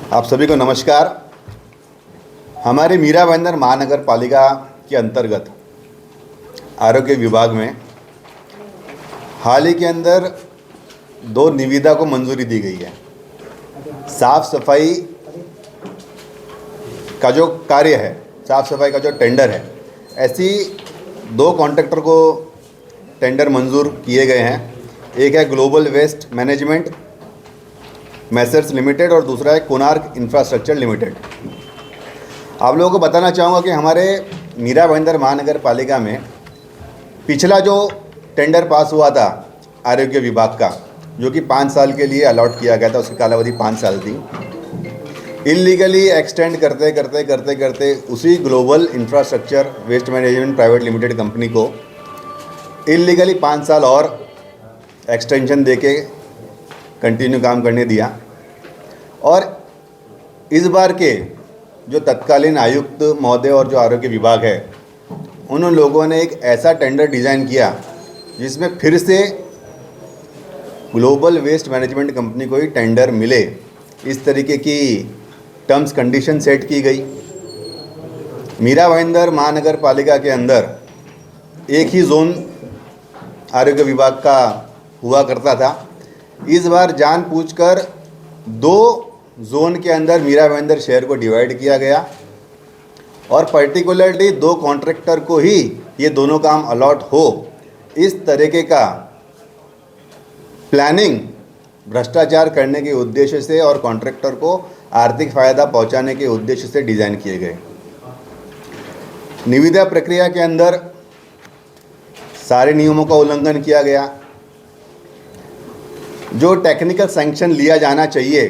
आप सभी को नमस्कार। हमारे मीरा भाईंदर महानगर पालिका के अंतर्गत आरोग्य विभाग में हाल ही के अंदर 2 निविदा को मंजूरी दी गई है। साफ सफाई का जो कार्य है, साफ सफाई का जो टेंडर है, ऐसी 2 कॉन्ट्रैक्टर को टेंडर मंजूर किए गए हैं। एक है global waste management messrs limited और दूसरा है कोणार्क इंफ्रास्ट्रक्चर लिमिटेड। आप लोगों को बताना चाहूँगा कि हमारे मीरा भाईंदर महानगर पालिका में पिछला जो टेंडर पास हुआ था आरोग्य विभाग का, जो कि 5 साल के लिए अलॉट किया गया था, उसकी कालावधि 5 साल थी। इलीगली एक्सटेंड करते करते करते करते उसी global infrastructure waste management private limited company को इलीगली 5 साल और एक्सटेंशन देके कंटिन्यू काम करने दिया। और इस बार के जो तत्कालीन आयुक्त महोदय और जो आरोग्य विभाग है, उन लोगों ने एक ऐसा टेंडर डिज़ाइन किया जिसमें फिर से ग्लोबल वेस्ट मैनेजमेंट कंपनी को ही टेंडर मिले, इस तरीके की टर्म्स कंडीशन सेट की गई। मीरा भाईंदर महानगर पालिका के अंदर एक ही जोन आरोग्य विभाग का हुआ करता था। इस बार जानबूझकर 2 जोन के अंदर मीरा भाईंदर शहर को डिवाइड किया गया और पर्टिकुलरली 2 कॉन्ट्रैक्टर को ही ये दोनों काम अलॉट हो, इस तरीके का प्लानिंग भ्रष्टाचार करने के उद्देश्य से और कॉन्ट्रैक्टर को आर्थिक फ़ायदा पहुंचाने के उद्देश्य से डिज़ाइन किए गए। निविदा प्रक्रिया के अंदर सारे नियमों का उल्लंघन किया गया। जो टेक्निकल सैंक्शन लिया जाना चाहिए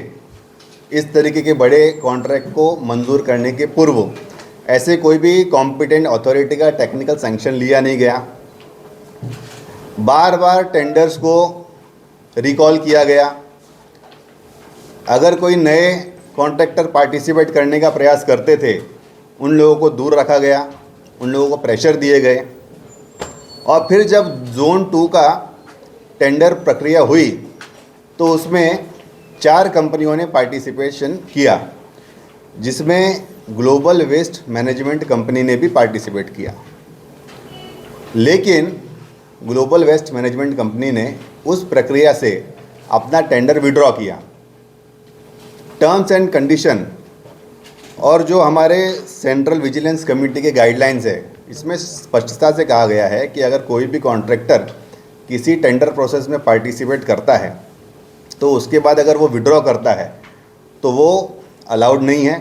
इस तरीके के बड़े कॉन्ट्रैक्ट को मंजूर करने के पूर्व, ऐसे कोई भी कॉम्पिटेंट अथॉरिटी का टेक्निकल सैंक्शन लिया नहीं गया। बार बार टेंडर्स को रिकॉल किया गया। अगर कोई नए कॉन्ट्रैक्टर पार्टिसिपेट करने का प्रयास करते थे, उन लोगों को दूर रखा गया, उन लोगों को प्रेशर दिए गए। और फिर जब जोन 2 का टेंडर प्रक्रिया हुई तो उसमें 4 कंपनियों ने पार्टिसिपेशन किया, जिसमें ग्लोबल वेस्ट मैनेजमेंट कंपनी ने भी पार्टिसिपेट किया। लेकिन ग्लोबल वेस्ट मैनेजमेंट कंपनी ने उस प्रक्रिया से अपना टेंडर विड्रॉ किया। टर्म्स एंड कंडीशन और जो हमारे सेंट्रल विजिलेंस कमेटी के गाइडलाइंस है, इसमें स्पष्टता से कहा गया है कि अगर कोई भी कॉन्ट्रैक्टर किसी टेंडर प्रोसेस में पार्टिसिपेट करता है तो उसके बाद अगर वो विड्रॉ करता है तो वो अलाउड नहीं है।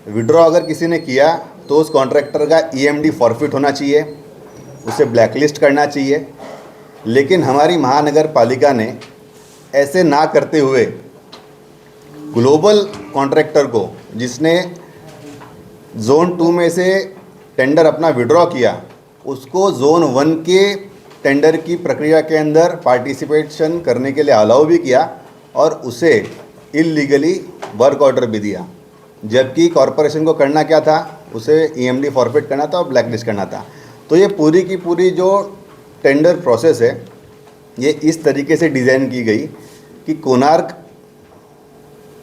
विड्रॉ अगर किसी ने किया तो उस कॉन्ट्रैक्टर का ईएमडी फॉरफिट होना चाहिए, उसे ब्लैकलिस्ट करना चाहिए। लेकिन हमारी महानगर पालिका ने ऐसे ना करते हुए ग्लोबल कॉन्ट्रैक्टर को, जिसने जोन 2 में से टेंडर अपना विड्रॉ किया, उसको जोन 1 के टेंडर की प्रक्रिया के अंदर पार्टिसिपेशन करने के लिए अलाउ भी किया और उसे इलीगली वर्क ऑर्डर भी दिया। जबकि कॉरपोरेशन को करना क्या था, उसे ईएमडी फॉरफिट करना था और ब्लैकलिस्ट करना था। तो ये पूरी की पूरी जो टेंडर प्रोसेस है, ये इस तरीके से डिज़ाइन की गई कि कोणार्क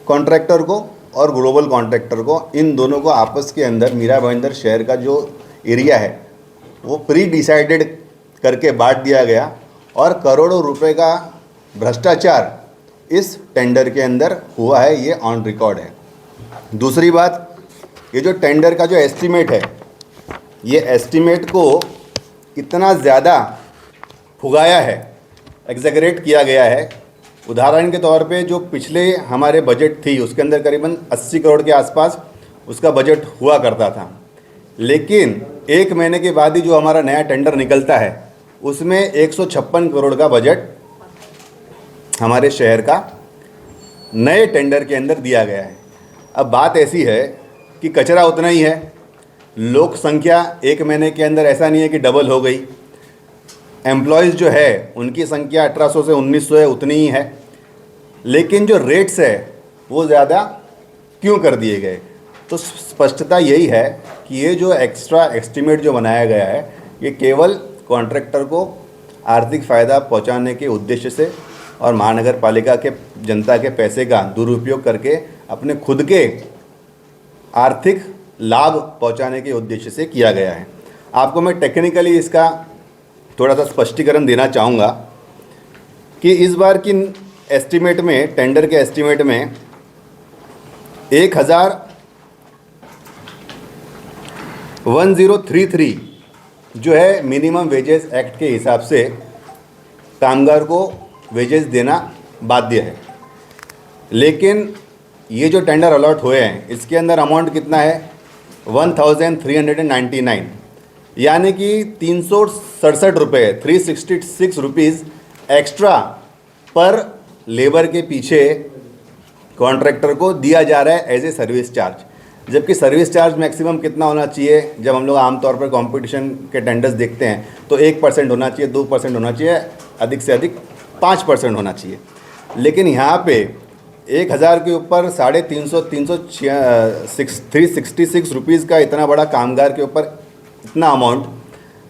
कॉन्ट्रैक्टर को और ग्लोबल कॉन्ट्रैक्टर को, इन दोनों को आपस के अंदर मीरा भाईंदर शहर का जो एरिया है वो प्री डिसाइडेड करके बांट दिया गया और करोड़ों रुपए का भ्रष्टाचार इस टेंडर के अंदर हुआ है, ये ऑन रिकॉर्ड है। दूसरी बात, ये जो टेंडर का जो एस्टीमेट है, ये एस्टीमेट को इतना ज़्यादा फुगाया है, एग्जैगरेट किया गया है। उदाहरण के तौर पे जो पिछले हमारे बजट थी उसके अंदर करीबन 80 करोड़ के आसपास उसका बजट हुआ करता था। लेकिन 1 महीने के बाद ही जो हमारा नया टेंडर निकलता है उसमें 156 करोड़ का बजट हमारे शहर का नए टेंडर के अंदर दिया गया है। अब बात ऐसी है कि कचरा उतना ही है, लोक संख्या 1 महीने के अंदर ऐसा नहीं है कि डबल हो गई। एम्प्लॉयज़ जो है उनकी संख्या 1800 से 1900 है, उतनी ही है। लेकिन जो रेट्स है वो ज़्यादा क्यों कर दिए गए? तो स्पष्टता यही है कि ये जो एक्स्ट्रा एस्टीमेट जो बनाया गया है, ये केवल कॉन्ट्रैक्टर को आर्थिक फ़ायदा पहुंचाने के उद्देश्य से और महानगर पालिका के जनता के पैसे का दुरुपयोग करके अपने खुद के आर्थिक लाभ पहुंचाने के उद्देश्य से किया गया है। आपको मैं टेक्निकली इसका थोड़ा सा स्पष्टीकरण देना चाहूँगा कि इस बार की एस्टीमेट में, टेंडर के एस्टीमेट में 1033 जो है मिनिमम वेजेस एक्ट के हिसाब से कामगार को वेजेस देना बाध्य है। लेकिन ये जो टेंडर अलॉट हुए हैं इसके अंदर अमाउंट कितना है 1399, यानी कि 367 रुपये 366 रुपीज़ एक्स्ट्रा पर लेबर के पीछे कॉन्ट्रैक्टर को दिया जा रहा है एज ए सर्विस चार्ज। जबकि सर्विस चार्ज मैक्सिमम कितना होना चाहिए, जब हम लोग आमतौर पर कंपटीशन के टेंडर्स देखते हैं तो 1% होना चाहिए, 2% होना चाहिए, अधिक से अधिक 5% होना चाहिए। लेकिन यहाँ पे 1000 के ऊपर 366 रुपीज़ का इतना बड़ा कामगार के ऊपर इतना अमाउंट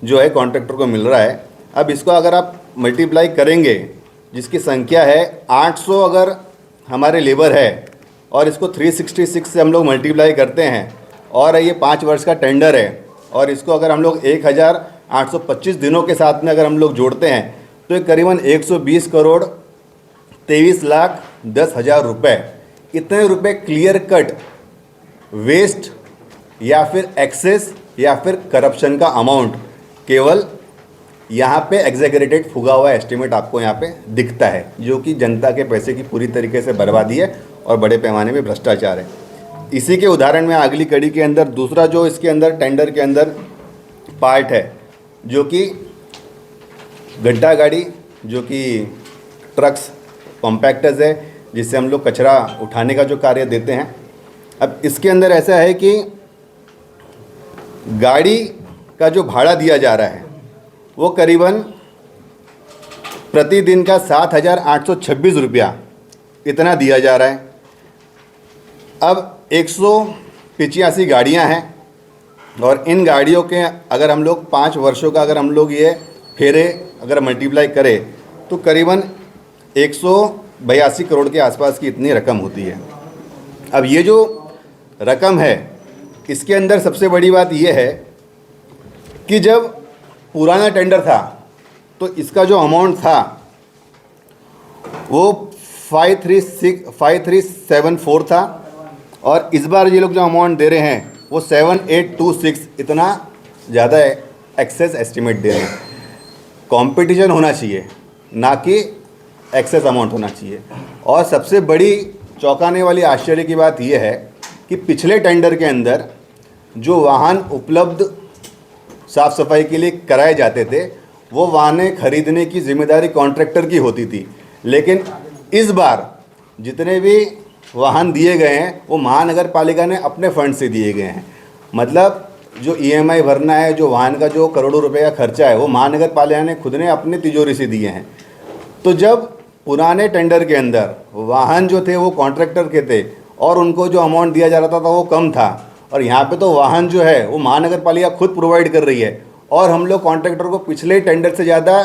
जो है कॉन्ट्रैक्टर को मिल रहा है। अब इसको अगर आप मल्टीप्लाई करेंगे, जिसकी संख्या है 800 अगर हमारे लेबर है और इसको 366 से हम लोग मल्टीप्लाई करते हैं और ये 5 वर्ष का टेंडर है और इसको अगर हम लोग 1825 दिनों के साथ में अगर हम लोग जोड़ते हैं तो ये करीबन 120 करोड़ 23,10,000 रुपये, इतने रुपए क्लियर कट वेस्ट या फिर एक्सेस या फिर करप्शन का अमाउंट केवल यहाँ पे एग्जैगरेटेड फुगा हुआ एस्टिमेट आपको यहाँ पे दिखता है, जो कि जनता के पैसे की पूरी तरीके से बर्बादी है और बड़े पैमाने में भ्रष्टाचार है। इसी के उदाहरण में अगली कड़ी के अंदर दूसरा जो इसके अंदर टेंडर के अंदर पार्ट है, जो कि गड्ढा गाड़ी, जो कि ट्रक्स कॉम्पैक्टर्स है, जिससे हम लोग कचरा उठाने का जो कार्य देते हैं। अब इसके अंदर ऐसा है कि गाड़ी का जो भाड़ा दिया जा रहा है वो करीबन प्रतिदिन का 7,826 रुपया इतना दिया जा रहा है। अब 185 गाड़ियां हैं और इन गाड़ियों के अगर हम लोग 5 वर्षों का अगर हम लोग ये फेरे अगर मल्टीप्लाई करें तो करीबन 182 करोड़ के आसपास की इतनी रकम होती है। अब ये जो रकम है इसके अंदर सबसे बड़ी बात यह है कि जब पुराना टेंडर था तो इसका जो अमाउंट था वो 5374 था और इस बार ये लोग जो अमाउंट दे रहे हैं वो 7826, इतना ज़्यादा एक्सेस एस्टिमेट दे रहे हैं। कंपटीशन होना चाहिए, ना कि एक्सेस अमाउंट होना चाहिए। और सबसे बड़ी चौंकाने वाली आश्चर्य की बात यह है कि पिछले टेंडर के अंदर जो वाहन उपलब्ध साफ़ सफाई के लिए कराए जाते थे वो वाहनें खरीदने की जिम्मेदारी कॉन्ट्रैक्टर की होती थी, लेकिन इस बार जितने भी वाहन दिए गए हैं वो महानगर पालिका ने अपने फंड से दिए गए हैं। मतलब जो ईएमआई भरना है, जो वाहन का जो करोड़ों रुपए का खर्चा है, वो महानगर पालिका ने खुद ने अपने तिजोरी से दिए हैं। तो जब पुराने टेंडर के अंदर वाहन जो थे वो कॉन्ट्रैक्टर के थे और उनको जो अमाउंट दिया जा रहा था वो कम था, और यहाँ पे तो वाहन जो है वो महानगर पालिका खुद प्रोवाइड कर रही है और हम लोग कॉन्ट्रैक्टर को पिछले टेंडर से ज़्यादा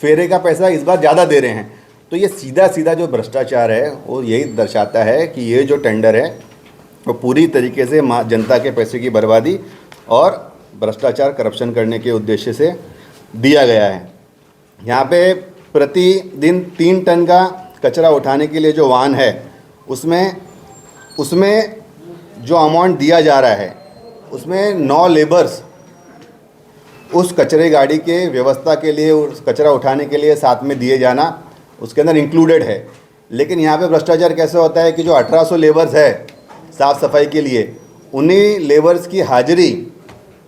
फेरे का पैसा इस बार ज़्यादा दे रहे हैं। तो ये सीधा सीधा जो भ्रष्टाचार है वो यही दर्शाता है कि ये जो टेंडर है वो पूरी तरीके से जनता के पैसे की बर्बादी और भ्रष्टाचार, करप्शन करने के उद्देश्य से दिया गया है। यहाँ पे प्रतिदिन 3 टन का कचरा उठाने के लिए जो वाहन है उसमें जो अमाउंट दिया जा रहा है उसमें 9 लेबर्स उस कचरे गाड़ी के व्यवस्था के लिए, उस कचरा उठाने के लिए साथ में दिए जाना उसके अंदर इंक्लूडेड है। लेकिन यहाँ पे भ्रष्टाचार कैसे होता है कि जो 1800 लेबर्स है साफ़ सफाई के लिए, उन्हीं लेबर्स की हाजिरी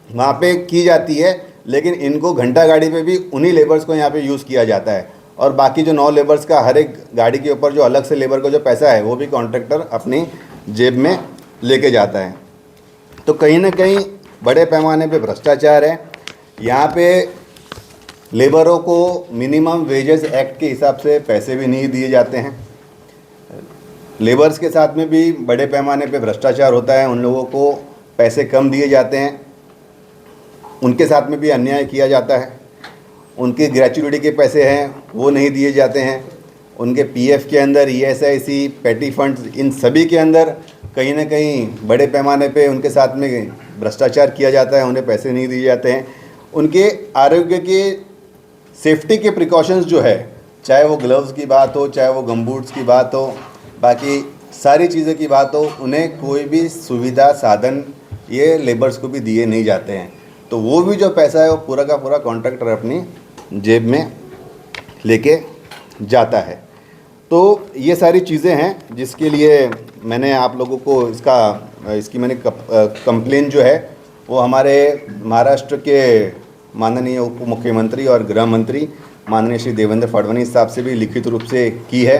वहाँ पे की जाती है, लेकिन इनको घंटा गाड़ी पे भी उन्हीं लेबर्स को यहाँ पे यूज़ किया जाता है और बाकी जो 9 लेबर्स का हर एक गाड़ी के ऊपर जो अलग से लेबर का जो पैसा है वो भी कॉन्ट्रैक्टर अपनी जेब में लेके जाता है। तो कहीं ना कहीं बड़े पैमाने पे भ्रष्टाचार है। यहाँ पे लेबरों को मिनिमम वेजेस एक्ट के हिसाब से पैसे भी नहीं दिए जाते हैं। लेबर्स के साथ में भी बड़े पैमाने पे भ्रष्टाचार होता है, उन लोगों को पैसे कम दिए जाते हैं, उनके साथ में भी अन्याय किया जाता है। उनके ग्रेच्युइटी के पैसे हैं वो नहीं दिए जाते हैं। उनके पीएफ के अंदर, ईएसआईसी, पेटी फंड्स, इन सभी के अंदर कहीं ना कहीं बड़े पैमाने पे उनके साथ में भ्रष्टाचार किया जाता है, उन्हें पैसे नहीं दिए जाते हैं। उनके आरोग्य के सेफ्टी के प्रिकॉशंस जो है, चाहे वो ग्लव्स की बात हो, चाहे वो गमबूट्स की बात हो, बाकी सारी चीज़ों की बात हो, उन्हें कोई भी सुविधा साधन ये लेबर्स को भी दिए नहीं जाते हैं। तो वो भी जो पैसा है वो पूरा का पूरा कॉन्ट्रैक्टर अपनी जेब में लेके जाता है। तो ये सारी चीज़ें हैं जिसके लिए मैंने आप लोगों को इसकी मैंने कंप्लेन जो है वो हमारे महाराष्ट्र के माननीय उप मुख्यमंत्री और गृह मंत्री माननीय श्री देवेंद्र फडणवीस साहब से भी लिखित रूप से की है।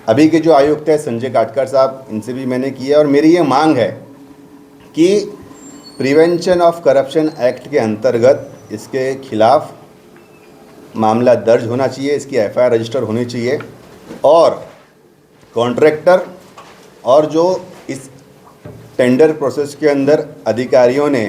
अभी के जो आयुक्त है संजय काटकर साहब, इनसे भी मैंने की है। और मेरी ये मांग है कि प्रिवेंशन ऑफ करप्शन एक्ट के अंतर्गत इसके खिलाफ मामला दर्ज होना चाहिए, इसकी एफआईआर रजिस्टर होनी चाहिए, और कॉन्ट्रैक्टर और जो इस टेंडर प्रोसेस के अंदर अधिकारियों ने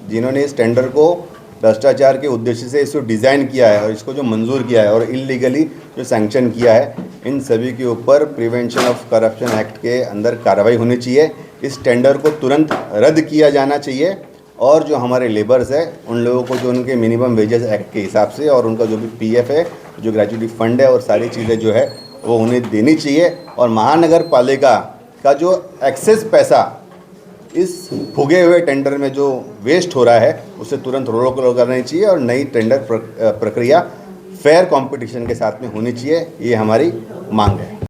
जिन्होंने इस टेंडर को भ्रष्टाचार के उद्देश्य से इसको डिज़ाइन किया है और इसको जो मंजूर किया है और इलीगली जो सैंक्शन किया है, इन सभी के ऊपर प्रिवेंशन ऑफ करप्शन एक्ट के अंदर कार्रवाई होनी चाहिए। इस टेंडर को तुरंत रद्द किया जाना चाहिए और जो हमारे लेबर्स है उन लोगों को जो उनके मिनिमम वेजेस एक्ट के हिसाब से और उनका जो भी पीएफ है, जो ग्रेजुएटी फंड है और सारी चीज़ें जो है वो उन्हें देनी चाहिए। और महानगर पालिका का जो एक्सेस पैसा इस फुगे हुए टेंडर में जो वेस्ट हो रहा है उसे तुरंत रोक करनी चाहिए और नई टेंडर प्रक्रिया फेयर कंपटीशन के साथ में होनी चाहिए। ये हमारी मांग है।